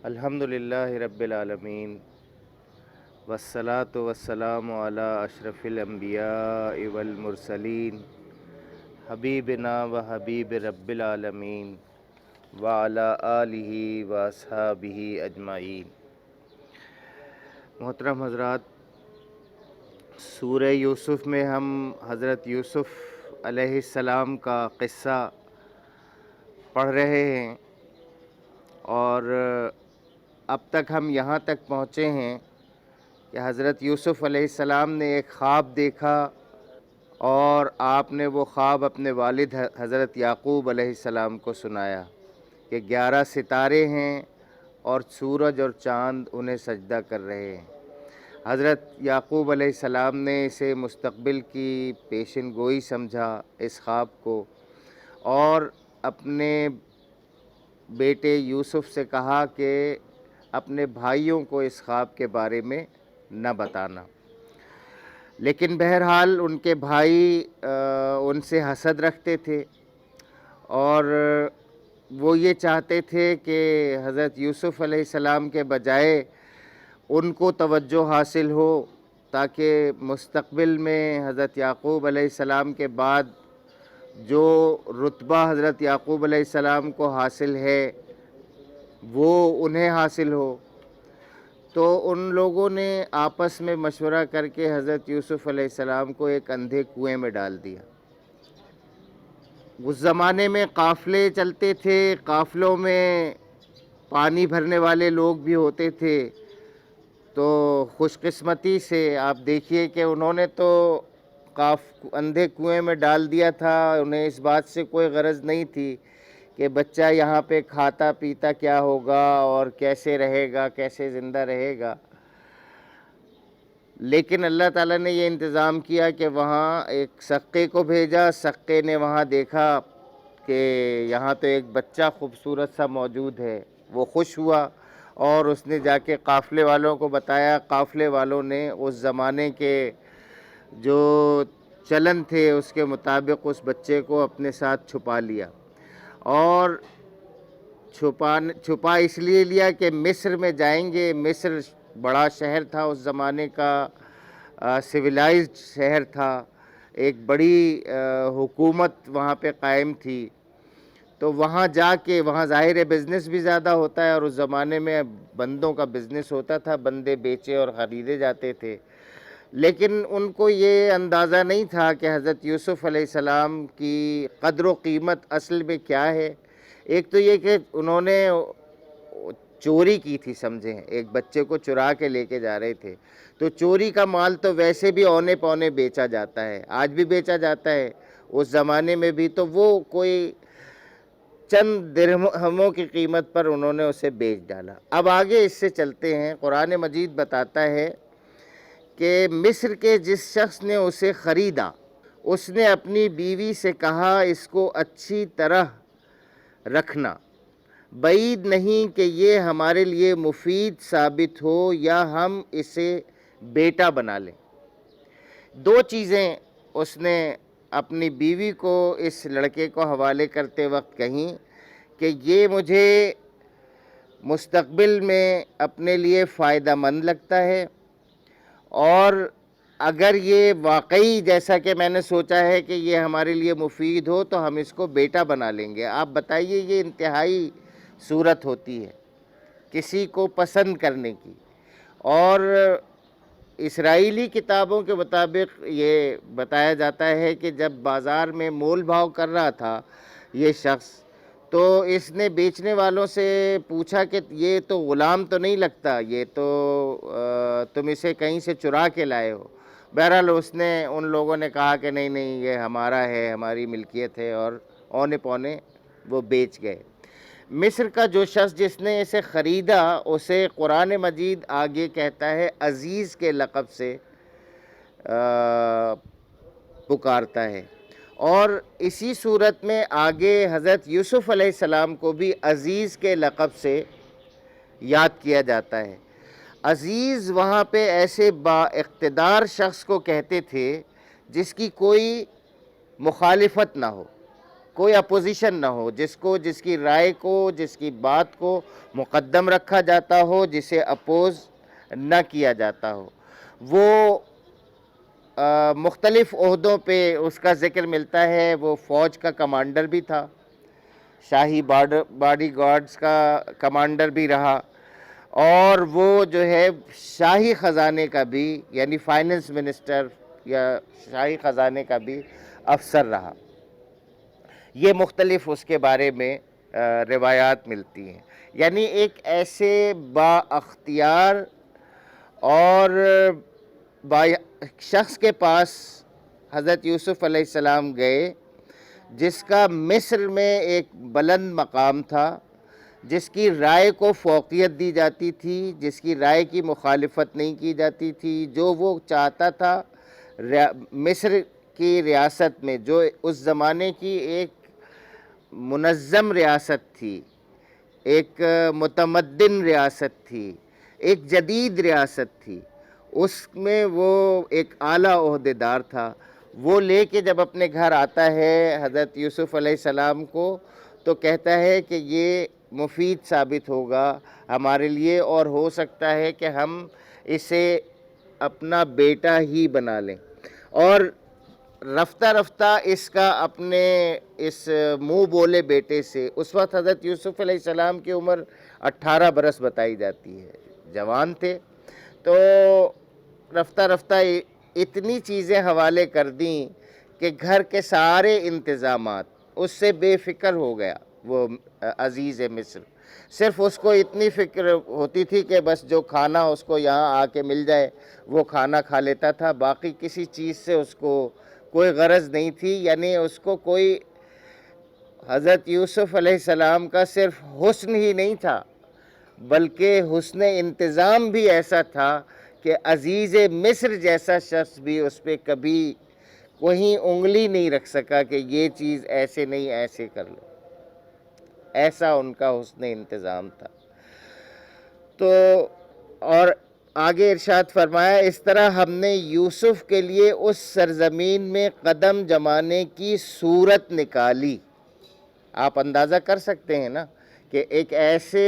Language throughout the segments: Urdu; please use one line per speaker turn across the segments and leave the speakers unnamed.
الحمدللہ رب العالمین والصلاة والسلام علی اشرف الانبیاء والمرسلین حبیبنا و حبیب رب العالمین وعلی آلہ و اصحابہ اجمعین۔ محترم حضرات، سورہ یوسف میں ہم حضرت یوسف علیہ السلام کا قصہ پڑھ رہے ہیں، اور اب تک ہم یہاں تک پہنچے ہیں کہ حضرت یوسف علیہ السلام نے ایک خواب دیکھا، اور آپ نے وہ خواب اپنے والد حضرت یعقوب علیہ السلام کو سنایا کہ 11 ستارے ہیں اور سورج اور چاند انہیں سجدہ کر رہے ہیں۔ حضرت یعقوب علیہ السلام نے اسے مستقبل کی پیشن گوئی سمجھا اس خواب کو، اور اپنے بیٹے یوسف سے کہا کہ اپنے بھائیوں کو اس خواب کے بارے میں نہ بتانا۔ لیکن بہرحال ان کے بھائی ان سے حسد رکھتے تھے، اور وہ یہ چاہتے تھے کہ حضرت یوسف علیہ السلام کے بجائے ان کو توجہ حاصل ہو، تاکہ مستقبل میں حضرت یعقوب علیہ السلام کے بعد جو رتبہ حضرت یعقوب علیہ السلام کو حاصل ہے وہ انہیں حاصل ہو۔ تو ان لوگوں نے آپس میں مشورہ کر کے حضرت یوسف علیہ السلام کو ایک اندھے کنویں میں ڈال دیا۔ اس زمانے میں قافلے چلتے تھے، قافلوں میں پانی بھرنے والے لوگ بھی ہوتے تھے، تو خوش قسمتی سے آپ دیکھیے کہ انہوں نے تو اندھے کنویں میں ڈال دیا تھا۔ انہیں اس بات سے کوئی غرض نہیں تھی کہ بچہ یہاں پہ کھاتا پیتا کیا ہوگا اور کیسے رہے گا، کیسے زندہ رہے گا۔ لیکن اللہ تعالیٰ نے یہ انتظام کیا کہ وہاں ایک سقے کو بھیجا۔ سقے نے وہاں دیکھا کہ یہاں تو ایک بچہ خوبصورت سا موجود ہے، وہ خوش ہوا اور اس نے جا کے قافلے والوں کو بتایا۔ قافلے والوں نے اس زمانے کے جو چلن تھے اس کے مطابق اس بچے کو اپنے ساتھ چھپا لیا، اور چھپا اس لیے لیا کہ مصر میں جائیں گے۔ مصر بڑا شہر تھا اس زمانے کا، سویلائزڈ شہر تھا، ایک بڑی حکومت وہاں پہ قائم تھی۔ تو وہاں جا کے، وہاں ظاہر بزنس بھی زیادہ ہوتا ہے، اور اس زمانے میں بندوں کا بزنس ہوتا تھا، بندے بیچے اور خریدے جاتے تھے۔ لیکن ان کو یہ اندازہ نہیں تھا کہ حضرت یوسف علیہ السلام کی قدر و قیمت اصل میں کیا ہے۔ ایک تو یہ کہ انہوں نے چوری کی تھی، سمجھیں، ایک بچے کو چرا کے لے کے جا رہے تھے، تو چوری کا مال تو ویسے بھی اونے پونے بیچا جاتا ہے، آج بھی بیچا جاتا ہے، اس زمانے میں بھی، تو وہ کوئی چند درہموں کی قیمت پر انہوں نے اسے بیچ ڈالا۔ اب آگے اس سے چلتے ہیں۔ قرآن مجید بتاتا ہے کہ مصر کے جس شخص نے اسے خریدا، اس نے اپنی بیوی سے کہا اس کو اچھی طرح رکھنا، بعید نہیں کہ یہ ہمارے لیے مفید ثابت ہو یا ہم اسے بیٹا بنا لیں۔ دو چیزیں اس نے اپنی بیوی کو اس لڑکے کو حوالے کرتے وقت کہیں کہ یہ مجھے مستقبل میں اپنے لیے فائدہ مند لگتا ہے، اور اگر یہ واقعی جیسا کہ میں نے سوچا ہے کہ یہ ہمارے لیے مفید ہو تو ہم اس کو بیٹا بنا لیں گے۔ آپ بتائیے، یہ انتہائی صورت ہوتی ہے کسی کو پسند کرنے کی۔ اور اسرائیلی کتابوں کے مطابق یہ بتایا جاتا ہے کہ جب بازار میں مول بھاؤ کر رہا تھا یہ شخص، تو اس نے بیچنے والوں سے پوچھا کہ یہ تو غلام تو نہیں لگتا، یہ تو تم اسے کہیں سے چرا کے لائے ہو۔ بہرحال اس نے، ان لوگوں نے کہا کہ نہیں نہیں، یہ ہمارا ہے، ہماری ملکیت ہے، اور اونے پونے وہ بیچ گئے۔ مصر کا جو شخص جس نے اسے خریدا، اسے قرآن مجید آگے کہتا ہے عزیز کے لقب سے پکارتا ہے، اور اسی صورت میں آگے حضرت یوسف علیہ السلام کو بھی عزیز کے لقب سے یاد کیا جاتا ہے۔ عزیز وہاں پہ ایسے با اقتدار شخص کو کہتے تھے جس کی کوئی مخالفت نہ ہو، کوئی اپوزیشن نہ ہو، جس کی رائے کو، جس کی بات کو مقدم رکھا جاتا ہو، جسے اپوز نہ کیا جاتا ہو. وہ مختلف عہدوں پہ اس کا ذکر ملتا ہے. وہ فوج کا کمانڈر بھی تھا، شاہی باڈی گارڈز کا کمانڈر بھی رہا، اور وہ جو ہے شاہی خزانے کا بھی، یعنی فائننس منسٹر یا شاہی خزانے کا بھی افسر رہا. یہ مختلف اس کے بارے میں روایات ملتی ہیں. یعنی ایک ایسے با اختیار اور شخص کے پاس حضرت یوسف علیہ السلام گئے، جس کا مصر میں ایک بلند مقام تھا، جس کی رائے کو فوقیت دی جاتی تھی، جس کی رائے کی مخالفت نہیں کی جاتی تھی. جو وہ چاہتا تھا مصر کی ریاست میں، جو اس زمانے کی ایک منظم ریاست تھی، ایک متمدن ریاست تھی، ایک جدید ریاست تھی، اس میں وہ ایک اعلیٰ عہدیدار تھا. وہ لے کے جب اپنے گھر آتا ہے حضرت یوسف علیہ السلام کو، تو کہتا ہے کہ یہ مفید ثابت ہوگا ہمارے لیے، اور ہو سکتا ہے کہ ہم اسے اپنا بیٹا ہی بنا لیں. اور رفتہ رفتہ اس کا اپنے اس منہ بولے بیٹے سے، اس وقت حضرت یوسف علیہ السلام کی عمر 18 برس بتائی جاتی ہے، جوان تھے. تو رفتہ رفتہ اتنی چیزیں حوالے کر دیں کہ گھر کے سارے انتظامات اس سے بے فکر ہو گیا. وہ عزیز مصر، صرف اس کو اتنی فکر ہوتی تھی کہ بس جو کھانا اس کو یہاں آ کے مل جائے وہ کھانا کھا لیتا تھا. باقی کسی چیز سے اس کو کوئی غرض نہیں تھی. یعنی اس کو کوئی حضرت یوسف علیہ السلام کا صرف حسن ہی نہیں تھا، بلکہ حسن انتظام بھی ایسا تھا کہ عزیز مصر جیسا شخص بھی اس پہ کبھی کوئی انگلی نہیں رکھ سکا کہ یہ چیز ایسے نہیں، ایسے کر لو. ایسا ان کا حسن انتظام تھا. تو اور آگے ارشاد فرمایا، اس طرح ہم نے یوسف کے لیے اس سرزمین میں قدم جمانے کی صورت نکالی. آپ اندازہ کر سکتے ہیں نا کہ ایک ایسے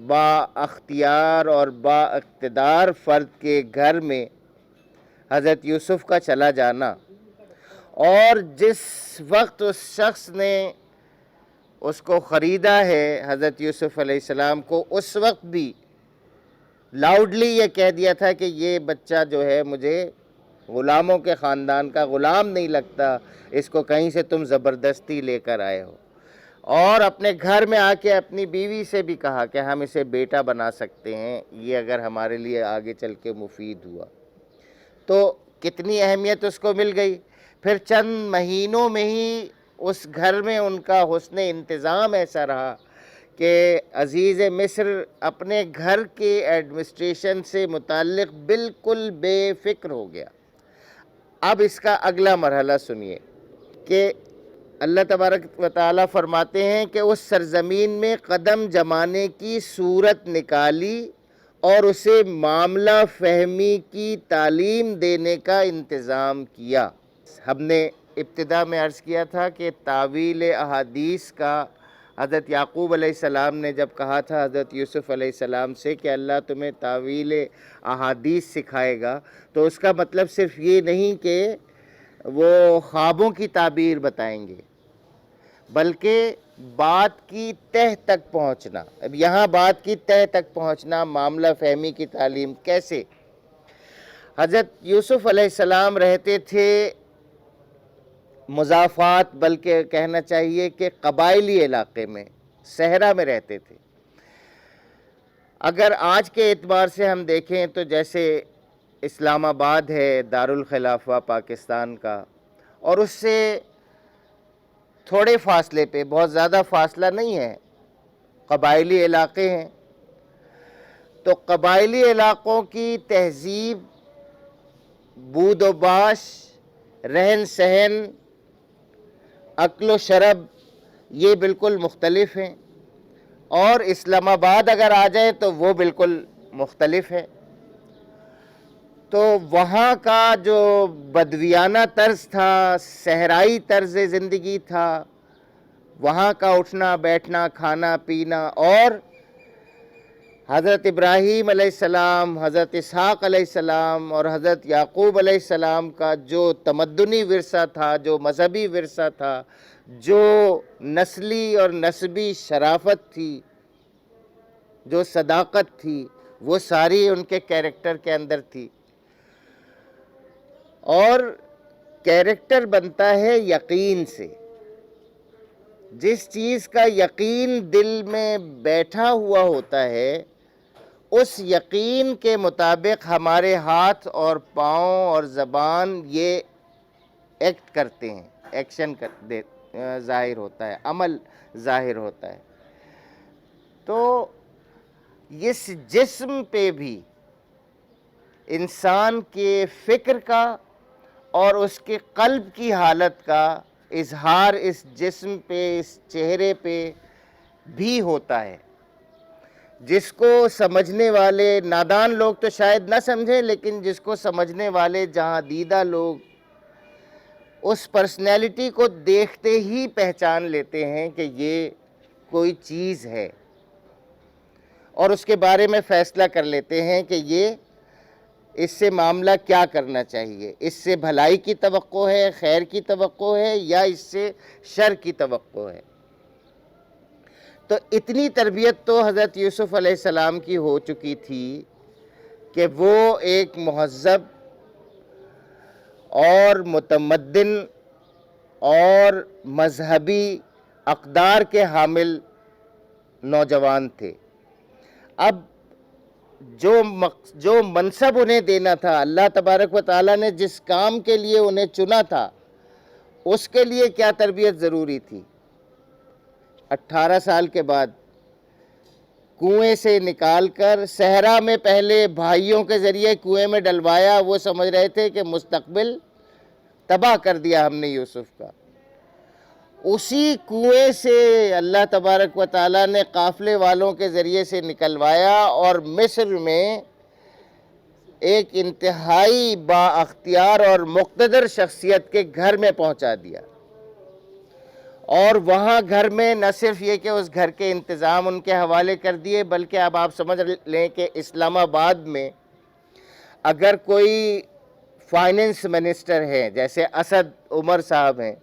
با اختیار اور با اقتدار فرد کے گھر میں حضرت یوسف کا چلا جانا، اور جس وقت اس شخص نے اس کو خریدا ہے حضرت یوسف علیہ السلام کو، اس وقت بھی لاؤڈلی یہ کہہ دیا تھا کہ یہ بچہ جو ہے مجھے غلاموں کے خاندان کا غلام نہیں لگتا، اس کو کہیں سے تم زبردستی لے کر آئے ہو. اور اپنے گھر میں آ کے اپنی بیوی سے بھی کہا کہ ہم اسے بیٹا بنا سکتے ہیں، یہ اگر ہمارے لیے آگے چل کے مفید ہوا. تو کتنی اہمیت اس کو مل گئی. پھر چند مہینوں میں ہی اس گھر میں ان کا حسن انتظام ایسا رہا کہ عزیز مصر اپنے گھر کے ایڈمنسٹریشن سے متعلق بالکل بے فکر ہو گیا. اب اس کا اگلا مرحلہ سنیے کہ اللہ تبارک و تعالیٰ فرماتے ہیں کہ اس سرزمین میں قدم جمانے کی صورت نکالی اور اسے معاملہ فہمی کی تعلیم دینے کا انتظام کیا. ہم نے ابتدا میں عرض کیا تھا کہ تاویل احادیث کا حضرت یعقوب علیہ السلام نے جب کہا تھا حضرت یوسف علیہ السلام سے کہ اللہ تمہیں تاویل احادیث سکھائے گا، تو اس کا مطلب صرف یہ نہیں کہ وہ خوابوں کی تعبیر بتائیں گے، بلکہ بات کی تہ تک پہنچنا. اب یہاں بات کی تہ تک پہنچنا، معاملہ فہمی کی تعلیم کیسے؟ حضرت یوسف علیہ السلام رہتے تھے مضافات، بلکہ کہنا چاہیے کہ قبائلی علاقے میں، صحرا میں رہتے تھے. اگر آج کے اعتبار سے ہم دیکھیں تو جیسے اسلام آباد ہے دارالخلافہ پاکستان کا، اور اس سے تھوڑے فاصلے پہ، بہت زیادہ فاصلہ نہیں ہے، قبائلی علاقے ہیں. تو قبائلی علاقوں کی تہذیب، بود و باش، رہن سہن، اکل و شرب، یہ بالکل مختلف ہیں. اور اسلام آباد اگر آ جائیں تو وہ بالکل مختلف ہے. تو وہاں کا جو بدویانہ طرز تھا، صحرائی طرز زندگی تھا، وہاں کا اٹھنا بیٹھنا کھانا پینا، اور حضرت ابراہیم علیہ السلام، حضرت اسحاق علیہ السلام اور حضرت یعقوب علیہ السلام کا جو تمدنی ورثہ تھا، جو مذہبی ورثہ تھا، جو نسلی اور نسبی شرافت تھی، جو صداقت تھی، وہ ساری ان کے کیریکٹر کے اندر تھی۔ اور کیریکٹر بنتا ہے یقین سے۔ جس چیز کا یقین دل میں بیٹھا ہوا ہوتا ہے، اس یقین کے مطابق ہمارے ہاتھ اور پاؤں اور زبان یہ ایکٹ کرتے ہیں، ایکشن ظاہر ہوتا ہے، عمل ظاہر ہوتا ہے۔ تو اس جسم پہ بھی انسان کے فکر کا اور اس کے قلب کی حالت کا اظہار اس جسم پہ، اس چہرے پہ بھی ہوتا ہے، جس کو سمجھنے والے نادان لوگ تو شاید نہ سمجھیں، لیکن جس کو سمجھنے والے جہاں دیدہ لوگ اس پرسنالٹی کو دیکھتے ہی پہچان لیتے ہیں کہ یہ کوئی چیز ہے، اور اس کے بارے میں فیصلہ کر لیتے ہیں کہ یہ اس سے معاملہ کیا کرنا چاہیے، اس سے بھلائی کی توقع ہے، خیر کی توقع ہے، یا اس سے شر کی توقع ہے۔ تو اتنی تربیت تو حضرت یوسف علیہ السلام کی ہو چکی تھی کہ وہ ایک مہذب اور متمدن اور مذہبی اقدار کے حامل نوجوان تھے۔ اب جو منصب انہیں دینا تھا، اللہ تبارک و تعالیٰ نے جس کام کے لیے انہیں چنا تھا، اس کے لیے کیا تربیت ضروری تھی؟ 18 سال کے بعد کنویں سے نکال کر صحرا میں پہلے بھائیوں کے ذریعے کنویں میں ڈلوایا، وہ سمجھ رہے تھے کہ مستقبل تباہ کر دیا ہم نے یوسف کا۔ اسی کنویں سے اللہ تبارک و تعالیٰ نے قافلے والوں کے ذریعے سے نکلوایا اور مصر میں ایک انتہائی با اختیار اور مقتدر شخصیت کے گھر میں پہنچا دیا۔ اور وہاں گھر میں نہ صرف یہ کہ اس گھر کے انتظام ان کے حوالے کر دیے، بلکہ اب آپ سمجھ لیں کہ اسلام آباد میں اگر کوئی فائننس منسٹر ہے، جیسے اسد عمر صاحب ہیں،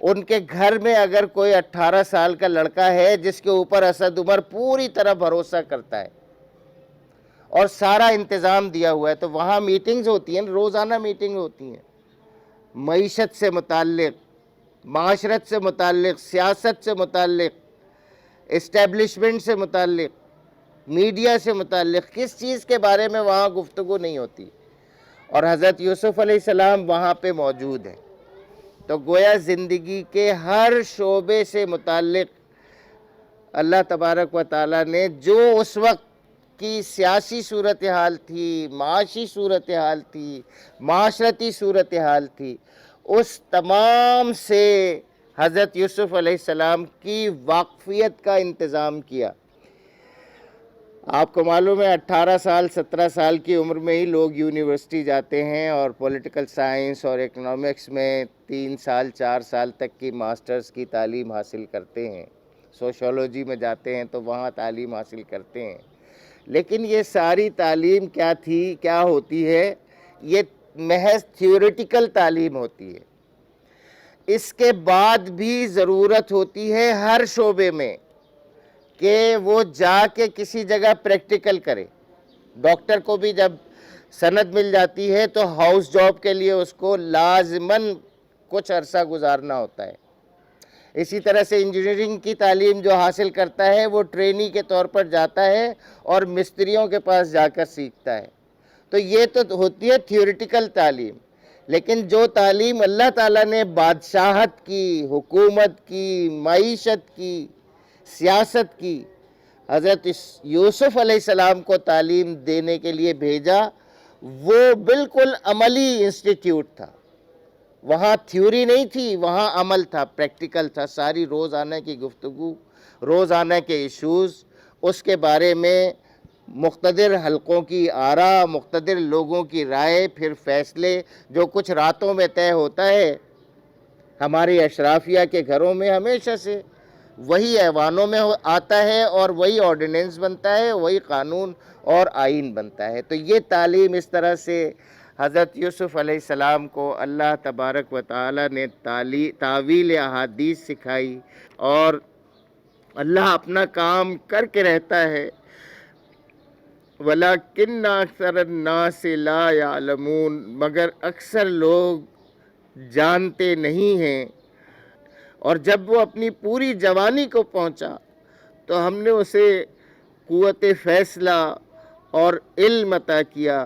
ان کے گھر میں اگر کوئی 18 سال کا لڑکا ہے جس کے اوپر اسد عمر پوری طرح بھروسہ کرتا ہے اور سارا انتظام دیا ہوا ہے، تو وہاں میٹنگز ہوتی ہیں، روزانہ میٹنگ ہوتی ہیں، معیشت سے متعلق، معاشرت سے متعلق، سیاست سے متعلق، اسٹیبلشمنٹ سے متعلق، میڈیا سے متعلق، کس چیز کے بارے میں وہاں گفتگو نہیں ہوتی، اور حضرت یوسف علیہ السلام وہاں پہ موجود ہیں۔ تو گویا زندگی کے ہر شعبے سے متعلق اللہ تبارک و تعالیٰ نے جو اس وقت کی سیاسی صورتحال تھی، معاشی صورتحال تھی، معاشرتی صورتحال تھی، اس تمام سے حضرت یوسف علیہ السلام کی واقفیت کا انتظام کیا۔ آپ کو معلوم ہے 18 سال 17 سال کی عمر میں ہی لوگ یونیورسٹی جاتے ہیں اور پولیٹیکل سائنس اور اکنامکس میں 3 سال 4 سال تک کی ماسٹرز کی تعلیم حاصل کرتے ہیں، سوشیولوجی میں جاتے ہیں تو وہاں تعلیم حاصل کرتے ہیں۔ لیکن یہ ساری تعلیم کیا تھی، کیا ہوتی ہے؟ یہ محض تھیوریٹیکل تعلیم ہوتی ہے۔ اس کے بعد بھی ضرورت ہوتی ہے ہر شعبے میں کہ وہ جا کے کسی جگہ پریکٹیکل کرے۔ ڈاکٹر کو بھی جب سند مل جاتی ہے تو ہاؤس جاب کے لیے اس کو لازماً کچھ عرصہ گزارنا ہوتا ہے۔ اسی طرح سے انجینئرنگ کی تعلیم جو حاصل کرتا ہے وہ ٹرینی کے طور پر جاتا ہے اور مستریوں کے پاس جا کر سیکھتا ہے۔ تو یہ تو ہوتی ہے تھیوریٹیکل تعلیم، لیکن جو تعلیم اللہ تعالیٰ نے بادشاہت کی، حکومت کی، معیشت کی، سیاست کی، حضرت یوسف علیہ السلام کو تعلیم دینے کے لیے بھیجا، وہ بالکل عملی انسٹیٹیوٹ تھا۔ وہاں تھیوری نہیں تھی، وہاں عمل تھا، پریکٹیکل تھا۔ ساری روزانہ کی گفتگو، روزانہ کے ایشوز، اس کے بارے میں مقتدر حلقوں کی آراء، مقتدر لوگوں کی رائے، پھر فیصلے، جو کچھ راتوں میں طے ہوتا ہے، ہمارے اشرافیہ کے گھروں میں ہمیشہ سے وہی ایوانوں میں آتا ہے اور وہی آرڈیننس بنتا ہے، وہی قانون اور آئین بنتا ہے۔ تو یہ تعلیم اس طرح سے حضرت یوسف علیہ السلام کو اللہ تبارک و تعالی نے تعویل احادیث سکھائی، اور اللہ اپنا کام کر کے رہتا ہے۔ وَلَكِنَّ أَكْثَرَ النَّاسِ لَا يَعْلَمُونَ، مگر اکثر لوگ جانتے نہیں ہیں۔ اور جب وہ اپنی پوری جوانی کو پہنچا تو ہم نے اسے قوت فیصلہ اور علم عطا کیا،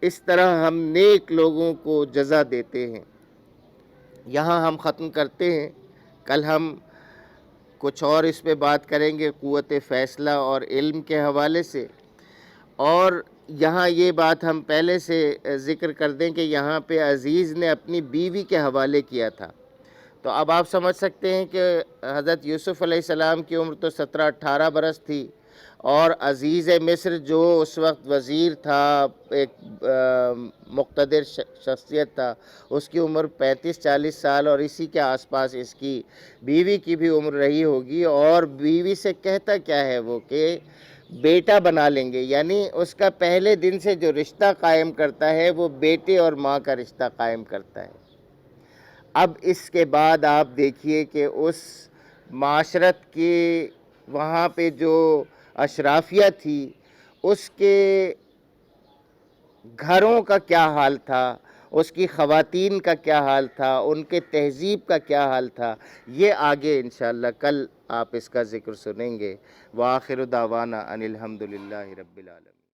اس طرح ہم نیک لوگوں کو جزا دیتے ہیں۔ یہاں ہم ختم کرتے ہیں، کل ہم کچھ اور اس پہ بات کریں گے قوت فیصلہ اور علم کے حوالے سے۔ اور یہاں یہ بات ہم پہلے سے ذکر کر دیں کہ یہاں پہ عزیز نے اپنی بیوی کے حوالے کیا تھا، تو اب آپ سمجھ سکتے ہیں کہ حضرت یوسف علیہ السلام کی عمر تو 17-18 برس تھی، اور عزیز مصر جو اس وقت وزیر تھا، ایک مقتدر شخصیت تھا، اس کی عمر 35-40 سال، اور اسی کے آس پاس اس کی بیوی کی بھی عمر رہی ہوگی۔ اور بیوی سے کہتا کیا ہے وہ کہ بیٹا بنا لیں گے، یعنی اس کا پہلے دن سے جو رشتہ قائم کرتا ہے وہ بیٹے اور ماں کا رشتہ قائم کرتا ہے۔ اب اس کے بعد آپ دیکھیے کہ اس معاشرت کے وہاں پہ جو اشرافیہ تھی، اس کے گھروں کا کیا حال تھا، اس کی خواتین کا کیا حال تھا، ان کے تہذیب کا کیا حال تھا، یہ آگے انشاءاللہ کل آپ اس کا ذکر سنیں گے۔ وآخر دعوانا ان الحمدللہ رب العالمین۔